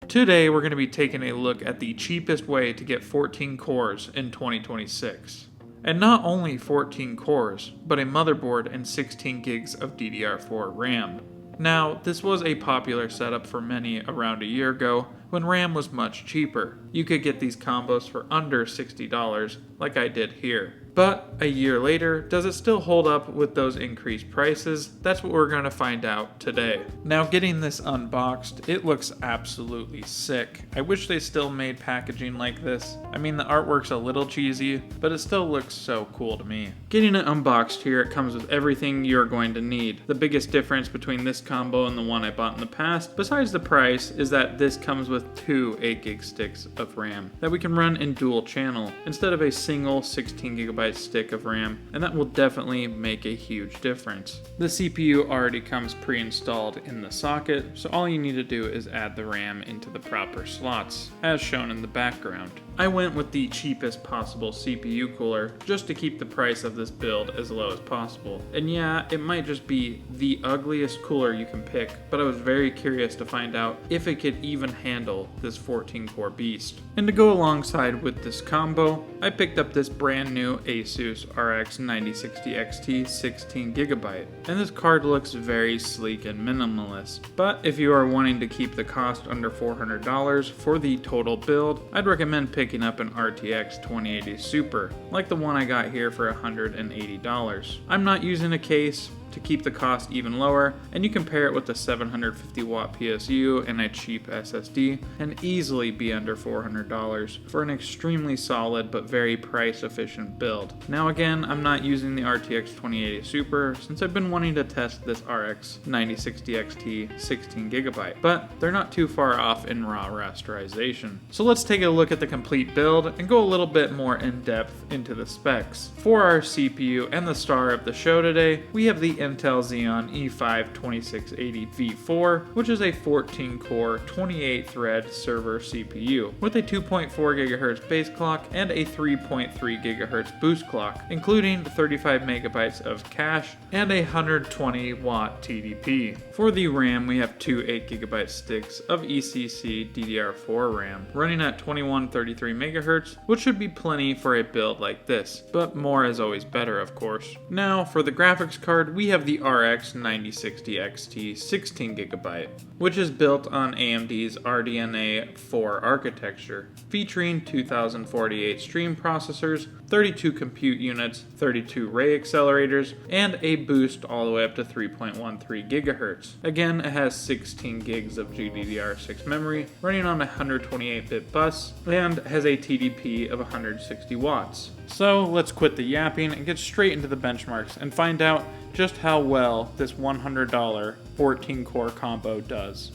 Today we're going to be taking a look at the cheapest way to get 14 cores in 2026. And not only 14 cores, but a motherboard and 16 gigs of DDR4 RAM. Now, this was a popular setup for many around a year ago when RAM was much cheaper. You could get these combos for under $60 like I did here. But a year later, does it still hold up with those increased prices? That's what we're going to find out today. Now, getting this unboxed, it looks absolutely sick. I wish they still made packaging like this. I mean, the artwork's a little cheesy, but it still looks so cool to me. Getting it unboxed here, it comes with everything you're going to need. The biggest difference between this combo and the one I bought in the past, besides the price, is that this comes with two 8GB sticks of RAM that we can run in dual channel instead of a single 16GB stick of RAM, and that will definitely make a huge difference. The CPU already comes pre-installed in the socket, so all you need to do is add the RAM into the proper slots, as shown in the background. I went with the cheapest possible CPU cooler just to keep the price of this build as low as possible. And yeah, it might just be the ugliest cooler you can pick, but I was very curious to find out if it could even handle this 14 core beast. And to go alongside with this combo, I picked up this brand new Asus RX 9060 XT 16GB. And this card looks very sleek and minimalist. But if you are wanting to keep the cost under $400 for the total build, I'd recommend picking up an RTX 2080 Super, like the one I got here for $180. I'm not using a case to keep the cost even lower, and you can pair it with the 750 watt PSU and a cheap SSD and easily be under $400 for an extremely solid but very price efficient build. Now again, I'm not using the RTX 2080 Super since I've been wanting to test this RX 9060 XT 16GB, but they're not too far off in raw rasterization. So let's take a look at the complete build and go a little bit more in depth into the specs. For our CPU and the star of the show today, we have the Intel Xeon E5-2680 V4, which is a 14-core, 28-thread server CPU with a 2.4 GHz base clock and a 3.3 GHz boost clock, including 35 megabytes of cache and a 120 watt TDP. For the RAM, we have two 8GB sticks of ECC DDR4 RAM running at 2133 MHz, which should be plenty for a build like this, but more is always better, of course. Now, for the graphics card, we have the RX 9060 XT 16GB, which is built on AMD's RDNA 4 architecture, featuring 2048 stream processors, 32 compute units, 32 ray accelerators, and a boost all the way up to 3.13 GHz. Again, it has 16 gigs of GDDR6 memory, running on a 128-bit bus, and has a TDP of 160 watts. So let's quit the yapping and get straight into the benchmarks and find out just how well this $100 14-core combo does.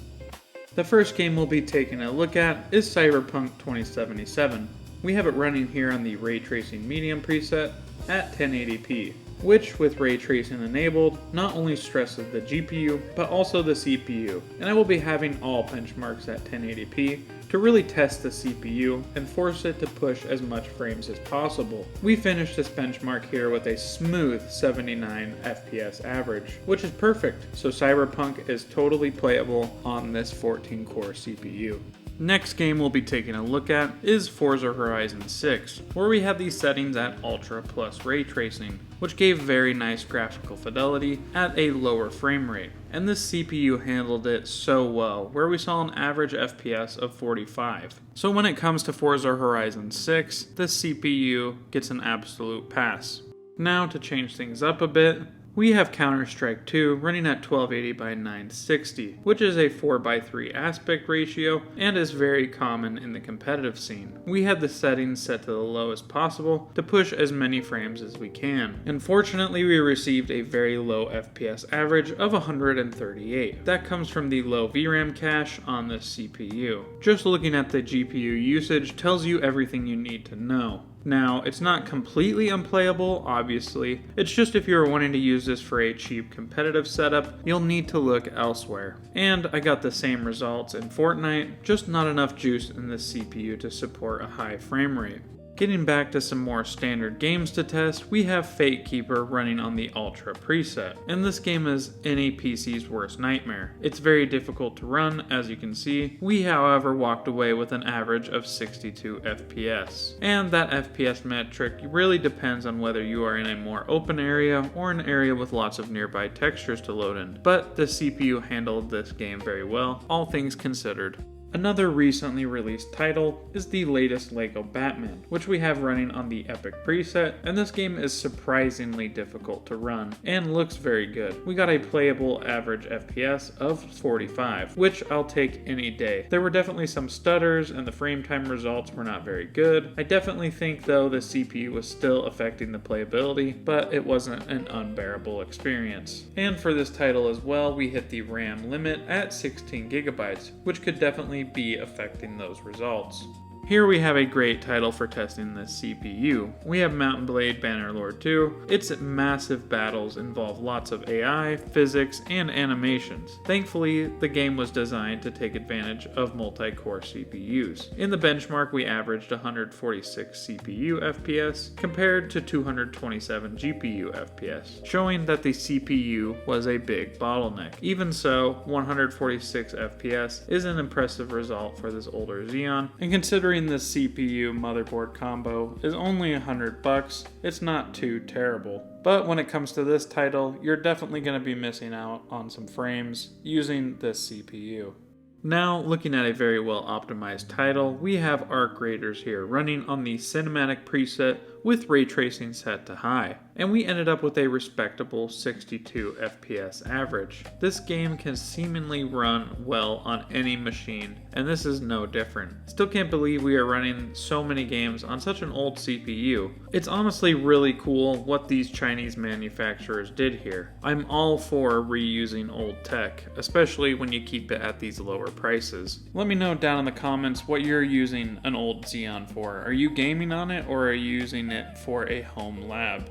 The first game we'll be taking a look at is Cyberpunk 2077. We have it running here on the Ray Tracing Medium preset at 1080p, which with ray tracing enabled not only stresses the GPU but also the CPU, and I will be having all benchmarks at 1080p to really test the CPU and force it to push as much frames as possible. We finished this benchmark here with a smooth 79 FPS average, which is perfect, so Cyberpunk is totally playable on this 14-core CPU. Next game we'll be taking a look at is Forza Horizon 6, where we have these settings at Ultra plus ray tracing, which gave very nice graphical fidelity at a lower frame rate. And this CPU handled it so well, where we saw an average FPS of 45. So when it comes to Forza Horizon 6, this CPU gets an absolute pass. Now to change things up a bit, we have Counter-Strike 2 running at 1280 by 960, which is a 4:3 aspect ratio and is very common in the competitive scene. We had the settings set to the lowest possible to push as many frames as we can. Unfortunately, we received a very low FPS average of 138. That comes from the low VRAM cache on this CPU. Just looking at the GPU usage tells you everything you need to know. Now, it's not completely unplayable, obviously. It's just if you're wanting to use this for a cheap competitive setup, you'll need to look elsewhere. And I got the same results in Fortnite, just not enough juice in the CPU to support a high frame rate. Getting back to some more standard games to test, we have Fate Keeper running on the Ultra preset, and this game is any PC's worst nightmare. It's very difficult to run, as you can see. We however walked away with an average of 62 FPS, and that FPS metric really depends on whether you are in a more open area or an area with lots of nearby textures to load in, but the CPU handled this game very well, all things considered. Another recently released title is the latest LEGO Batman, which we have running on the Epic preset, and this game is surprisingly difficult to run, and looks very good. We got a playable average FPS of 45, which I'll take any day. There were definitely some stutters, and the frame time results were not very good. I definitely think though the CPU was still affecting the playability, but it wasn't an unbearable experience. And for this title as well, we hit the RAM limit at 16 gigabytes, which could definitely be affecting those results. Here we have a great title for testing this CPU. We have Mount & Blade Bannerlord 2. Its massive battles involve lots of AI, physics, and animations. Thankfully, the game was designed to take advantage of multi-core CPUs. In the benchmark, we averaged 146 CPU FPS compared to 227 GPU FPS, showing that the CPU was a big bottleneck. Even so, 146 FPS is an impressive result for this older Xeon, and considering this CPU motherboard combo is only $100, it's not too terrible. But when it comes to this title, you're definitely going to be missing out on some frames using this CPU. Now, looking at a very well optimized title, we have Arc Raiders here running on the cinematic preset with ray tracing set to high, and we ended up with a respectable 62 FPS average. This game can seemingly run well on any machine, and this is no different. Still can't believe we are running so many games on such an old CPU. It's honestly really cool what these Chinese manufacturers did here. I'm all for reusing old tech, especially when you keep it at these lower prices. Let me know down in the comments what you're using an old Xeon for. Are you gaming on it, or are you using it for a home lab?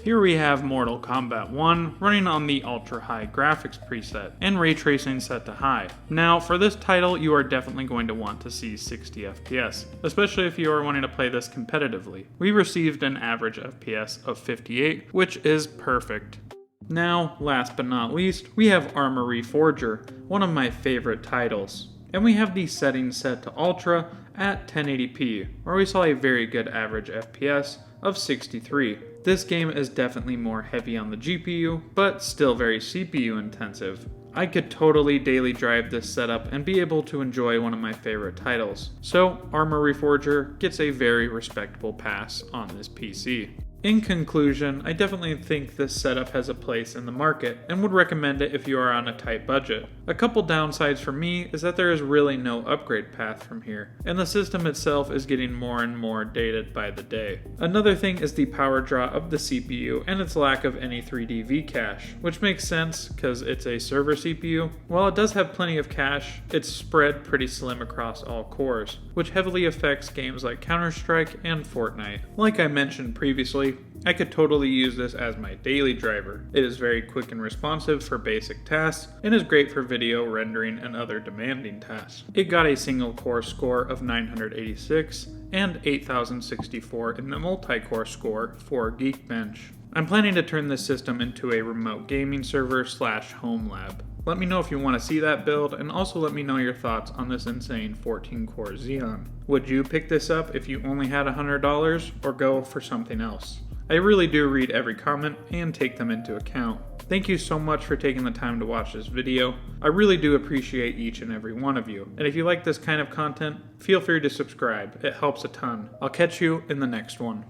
Here we have Mortal Kombat 1 running on the ultra high graphics preset and ray tracing set to high. Now for this title you are definitely going to want to see 60 FPS, especially if you are wanting to play this competitively. We received an average FPS of 58, which is perfect. Now, last but not least, we have Arma Reforger, one of my favorite titles. And we have the settings set to ultra at 1080p, where we saw a very good average FPS of 63. This game is definitely more heavy on the GPU, but still very CPU intensive. I could totally daily drive this setup and be able to enjoy one of my favorite titles. So Arma Reforger gets a very respectable pass on this PC. In conclusion, I definitely think this setup has a place in the market and would recommend it if you are on a tight budget. A couple downsides for me is that there is really no upgrade path from here, and the system itself is getting more and more dated by the day. Another thing is the power draw of the CPU and its lack of any 3D V cache, which makes sense because it's a server CPU. While it does have plenty of cache, it's spread pretty slim across all cores, which heavily affects games like Counter-Strike and Fortnite. Like I mentioned previously, I could totally use this as my daily driver. It is very quick and responsive for basic tasks, and is great for video rendering and other demanding tasks. It got a single core score of 986 and 8064 in the multi-core score for Geekbench. I'm planning to turn this system into a remote gaming server / Homelab. Let me know if you want to see that build, and also let me know your thoughts on this insane 14-core Xeon. Would you pick this up if you only had $100, or go for something else? I really do read every comment and take them into account. Thank you so much for taking the time to watch this video. I really do appreciate each and every one of you. And if you like this kind of content, feel free to subscribe. It helps a ton. I'll catch you in the next one.